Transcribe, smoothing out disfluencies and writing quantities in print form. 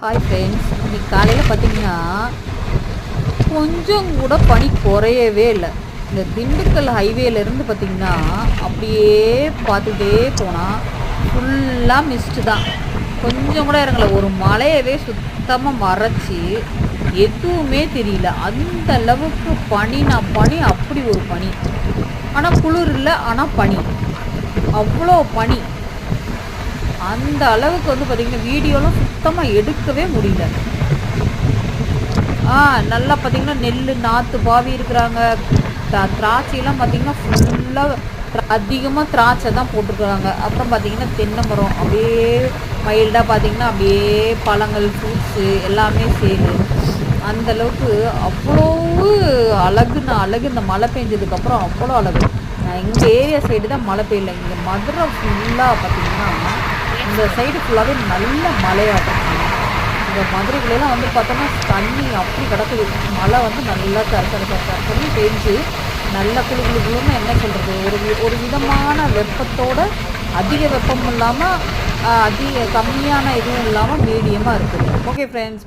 Hi friends, இன்னைக்கு காலையில் பார்த்தீங்கன்னா கொஞ்சம் கூட பனி குறையவே இல்லை. இந்த திண்டுக்கல் ஹைவேலேருந்து பார்த்தீங்கன்னா அப்படியே பார்த்துட்டே போனால் ஃபுல்லாக மிஸ்ட்டு தான். கொஞ்சம் கூட இறங்கலை. ஒரு மலையவே சுத்தமாக மறைச்சி எதுவுமே தெரியல. அந்த அளவுக்கு பனினா பனி, அப்படி ஒரு பனி. ஆனால் குளிர் இல்லை, ஆனால் பனி, அவ்வளோ பனி. அந்த அளவுக்கு வந்து பார்த்திங்கன்னா வீடியோலாம் சுத்தமாக எடுக்கவே முடியல. நல்லா பார்த்திங்கன்னா நெல் நாற்று பாவி இருக்கிறாங்க. திராட்சையெல்லாம் பார்த்திங்கன்னா ஃபுல்லாக அதிகமாக திராட்சை தான் போட்டுருக்குறாங்க. அப்புறம் பார்த்திங்கன்னா தென்னை மரம் அப்படியே மைல்டாக பார்த்திங்கன்னா அப்படியே பழங்கள் ஃப்ரூட்ஸு எல்லாமே சேரு. அந்தளவுக்கு அவ்வளோ அழகுன்னா அழகு. இந்த மழை பெஞ்சதுக்கப்புறம் அவ்வளோ அழகு. எங்கள் ஏரியா சைடு தான் மழை பெய்யல. இங்கே மதுரை ஃபுல்லாக பார்த்திங்கன்னா இந்த சைடு ஃபுல்லாகவே நல்ல மழையாகும். இந்த மதுரைகளெல்லாம் வந்து பார்த்தோன்னா தண்ணி அப்படி கிடக்குது. மழை வந்து நல்லா தண்ணி பெஞ்சு நல்ல குழுன்னு என்ன சொல்கிறது, ஒரு விதமான வெப்பத்தோட அதிக வெப்பமும் இல்லாமல் கம்மியான இதுவும் இல்லாமல் மீடியமாக இருக்குது. Okay friends.